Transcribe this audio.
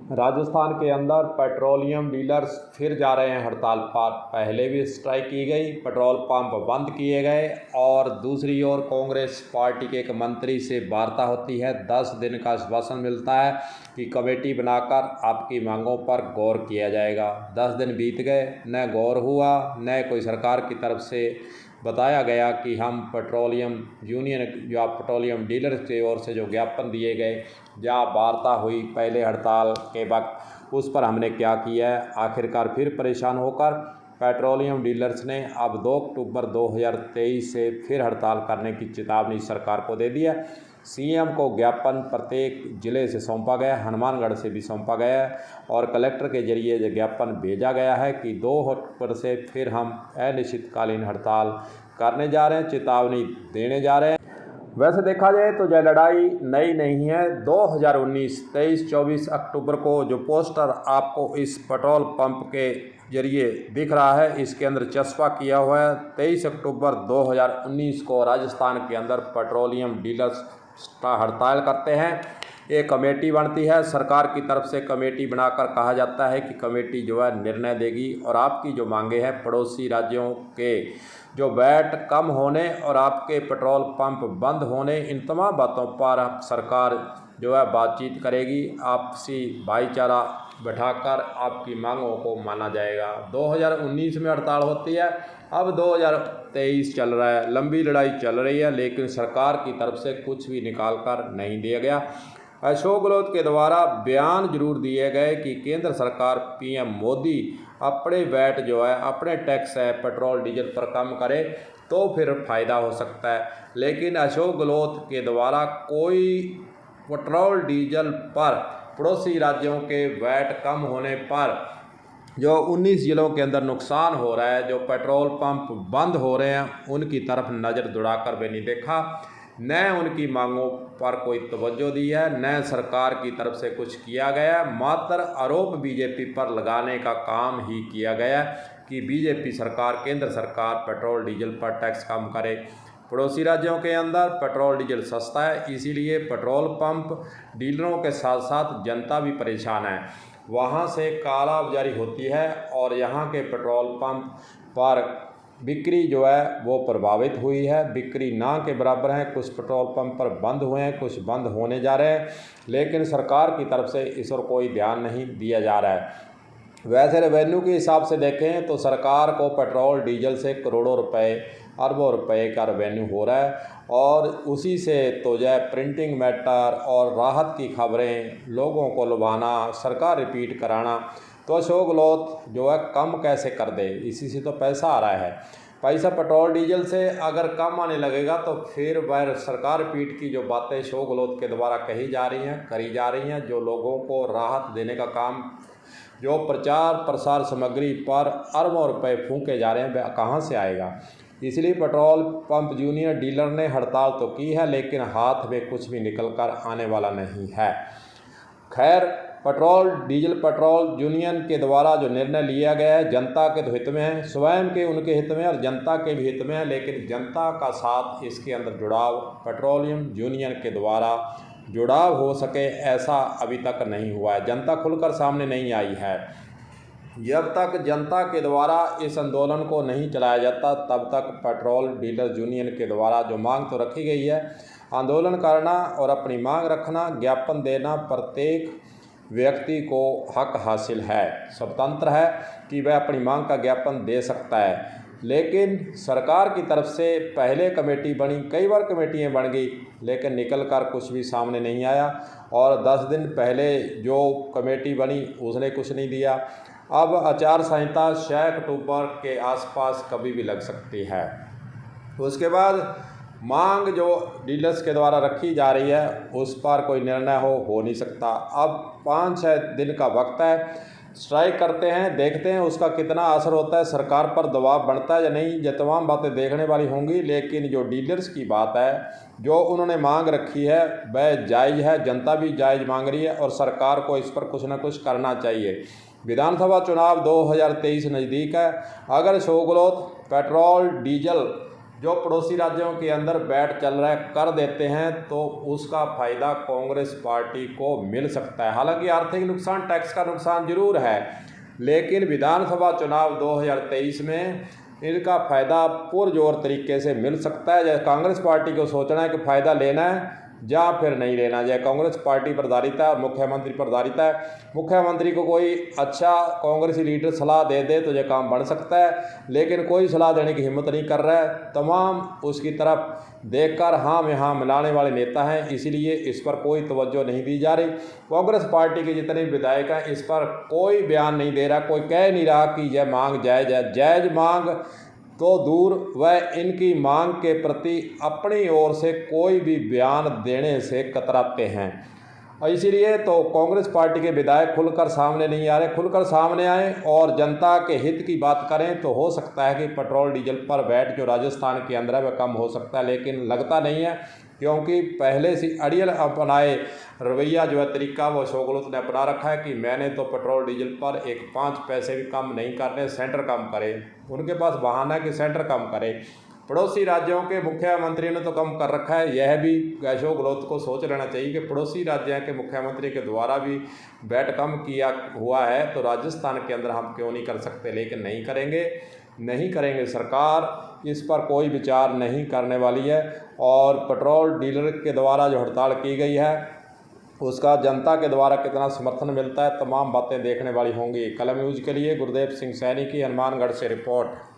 राजस्थान के अंदर petroleum dealers फिर जा रहे हैं हड़ताल पर। पहले भी स्ट्राइक की गई, पेट्रोल पंप बंद किए गए और दूसरी ओर कांग्रेस पार्टी के एक मंत्री से वार्ता होती है। 10 दिन का आश्वासन मिलता है कि कमेटी बनाकर आपकी मांगों पर गौर किया जाएगा। 10 दिन बीत गए, न गौर हुआ, न कोई सरकार की तरफ से बताया गया कि हम पेट्रोलियम यूनियन या पेट्रोलियम डीलर्स की ओर से जो ज्ञापन दिए गए या वार्ता हुई पहले हड़ताल के वक्त, उस पर हमने क्या किया है। आखिरकार फिर परेशान होकर पेट्रोलियम डीलर्स ने अब 2 अक्टूबर 2023 से फिर हड़ताल करने की चेतावनी सरकार को दे दी है। सीएम को ज्ञापन प्रत्येक ज़िले से सौंपा गया, हनुमानगढ़ से भी सौंपा गया है और कलेक्टर के जरिए ज्ञापन भेजा गया है कि 2 अक्टूबर से फिर हम अनिश्चितकालीन हड़ताल करने जा रहे हैं, चेतावनी देने जा रहे हैं। वैसे देखा जाए तो यह लड़ाई नई नहीं है। 2019, 23, 24 अक्टूबर को जो पोस्टर आपको इस पेट्रोल पंप के जरिए दिख रहा है, इसके अंदर चस्पा किया हुआ है। 23 अक्टूबर 2019 को राजस्थान के अंदर पेट्रोलियम डीलर्स हड़ताल करते हैं। एक कमेटी बनती है, सरकार की तरफ से कमेटी बनाकर कहा जाता है कि कमेटी जो है निर्णय देगी और आपकी जो मांगे हैं पड़ोसी राज्यों के जो वैट कम होने और आपके पेट्रोल पंप बंद होने, इन तमाम बातों पर सरकार जो है बातचीत करेगी। आपसी भाईचारा बैठाकर आपकी मांगों को माना जाएगा। 2019 में हड़ताल होती है, अब 2023 चल रहा है, लंबी लड़ाई चल रही है, लेकिन सरकार की तरफ से कुछ भी निकाल कर नहीं दिया गया। अशोक गहलोत के द्वारा बयान जरूर दिए गए कि केंद्र सरकार पीएम मोदी अपने वैट जो है, अपने टैक्स है पेट्रोल डीजल पर कम करे तो फिर फ़ायदा हो सकता है, लेकिन अशोक गहलोत के द्वारा कोई पेट्रोल डीजल पर पड़ोसी राज्यों के वैट कम होने पर जो 19 ज़िलों के अंदर नुकसान हो रहा है, जो पेट्रोल पंप बंद हो रहे हैं, उनकी तरफ नज़र दौड़ाकर भी नहीं देखा, न उनकी मांगों पर कोई तवज्जो दी है, न सरकार की तरफ से कुछ किया गया। मात्र आरोप बीजेपी पर लगाने का काम ही किया गया कि बीजेपी सरकार, केंद्र सरकार पेट्रोल डीजल पर टैक्स कम करे। पड़ोसी राज्यों के अंदर पेट्रोल डीजल सस्ता है, इसीलिए पेट्रोल पंप डीलरों के साथ साथ जनता भी परेशान है। वहाँ से कालाबाजारी होती है और यहाँ के पेट्रोल पंप पर बिक्री जो है वो प्रभावित हुई है। बिक्री ना के बराबर है। कुछ पेट्रोल पंप पर बंद हुए हैं, कुछ बंद होने जा रहे हैं, लेकिन सरकार की तरफ से इस पर कोई ध्यान नहीं दिया जा रहा है। वैसे रेवेन्यू के हिसाब से देखें तो सरकार को पेट्रोल डीजल से करोड़ों रुपए, अरबों रुपए का रेवेन्यू हो रहा है और उसी से तो जो है प्रिंटिंग मैटर और राहत की खबरें, लोगों को लुभाना, सरकार रिपीट कराना, तो अशोक गहलोत जो है कम कैसे कर दे, इसी से तो पैसा आ रहा है। पैसा पेट्रोल डीजल से अगर कम आने लगेगा तो फिर वह सरकार पीठ की जो बातें अशोक गहलोत के द्वारा कही जा रही हैं, करी जा रही हैं, जो लोगों को राहत देने का काम, जो प्रचार प्रसार सामग्री पर अरबों रुपए फूंके जा रहे हैं, वह कहाँ से आएगा। इसलिए पेट्रोल पंप यूनियन डीलर ने हड़ताल तो की है, लेकिन हाथ में कुछ भी निकल कर आने वाला नहीं है। खैर, पेट्रोल यूनियन के द्वारा जो निर्णय लिया गया है जनता के हित में है, स्वयं के उनके हित में और जनता के भी हित में है, लेकिन जनता का साथ इसके अंदर जुड़ाव पेट्रोलियम यूनियन के द्वारा जुड़ाव हो सके ऐसा अभी तक नहीं हुआ है। जनता खुलकर सामने नहीं आई है। जब तक जनता के द्वारा इस आंदोलन को नहीं चलाया जाता तब तक पेट्रोल डीलर यूनियन के द्वारा जो मांग तो रखी गई है, आंदोलन करना और अपनी मांग रखना, ज्ञापन देना, प्रत्येक व्यक्ति को हक हासिल है, स्वतंत्र है कि वह अपनी मांग का ज्ञापन दे सकता है। लेकिन सरकार की तरफ से पहले कमेटी बनी, कई बार कमेटियां बन गई, लेकिन निकल कर कुछ भी सामने नहीं आया और 10 दिन पहले जो कमेटी बनी उसने कुछ नहीं दिया। अब आचार संहिता 6 अक्टूबर के आसपास कभी भी लग सकती है। उसके बाद मांग जो डीलर्स के द्वारा रखी जा रही है उस पर कोई निर्णय हो नहीं सकता। अब 5-6 दिन का वक्त है, स्ट्राइक करते हैं, देखते हैं उसका कितना असर होता है, सरकार पर दबाव बढ़ता है या नहीं। ये तमाम बातें देखने वाली होंगी, लेकिन जो डीलर्स की बात है, जो उन्होंने मांग रखी है वह जायज़ है, जनता भी जायज़ मांग रही है और सरकार को इस पर कुछ ना कुछ करना चाहिए। विधानसभा चुनाव 2023 नज़दीक है। अगर अशोक गहलोत पेट्रोल डीजल जो पड़ोसी राज्यों के अंदर वैट चल रहा है कर देते हैं तो उसका फ़ायदा कांग्रेस पार्टी को मिल सकता है। हालांकि आर्थिक नुकसान, टैक्स का नुकसान जरूर है, लेकिन विधानसभा चुनाव 2023 में इनका फ़ायदा पुरजोर तरीके से मिल सकता है। जैसे कांग्रेस पार्टी को सोचना है कि फ़ायदा लेना है या फिर नहीं लेना जाए। कांग्रेस पार्टी पर आधारित है और मुख्यमंत्री पर आधारित है। मुख्यमंत्री को कोई अच्छा कांग्रेसी लीडर सलाह दे दे तो यह काम बढ़ सकता है, लेकिन कोई सलाह देने की हिम्मत नहीं कर रहा है। तमाम उसकी तरफ देखकर हाँ में हाँ मिलाने वाले नेता हैं, इसीलिए इस पर कोई तवज्जो नहीं दी जा रही। कांग्रेस पार्टी के जितने विधायक हैं इस पर कोई बयान नहीं दे रहा, कोई कह नहीं रहा कि यह मांग जायज़ है। जायज़ मांग तो दूर, वह इनकी मांग के प्रति अपनी ओर से कोई भी बयान देने से कतराते हैं। और इसीलिए तो कांग्रेस पार्टी के विधायक खुलकर सामने नहीं आ रहे। खुलकर सामने आएँ और जनता के हित की बात करें तो हो सकता है कि पेट्रोल डीजल पर वैट जो राजस्थान के अंदर है वह कम हो सकता है, लेकिन लगता नहीं है, क्योंकि पहले से अड़ियल अपनाए रवैया जो है, तरीका, वो अशोक गहलोत ने अपना रखा है कि मैंने तो पेट्रोल डीजल पर 5 पैसे भी कम नहीं करने, सेंटर कम करे। उनके पास बहाना है कि सेंटर कम करे। पड़ोसी राज्यों के मुख्यमंत्री ने तो कम कर रखा है। यह भी अशोक गहलोत को सोच लेना चाहिए कि पड़ोसी राज्यों के मुख्यमंत्री के द्वारा भी वैट कम किया हुआ है तो राजस्थान के अंदर हम क्यों नहीं कर सकते, लेकिन नहीं करेंगे। सरकार इस पर कोई विचार नहीं करने वाली है। और पेट्रोल डीलर के द्वारा जो हड़ताल की गई है उसका जनता के द्वारा कितना समर्थन मिलता है, तमाम बातें देखने वाली होंगी। कलम न्यूज़ के लिए गुरदेव सिंह सैनी की हनुमानगढ़ से रिपोर्ट।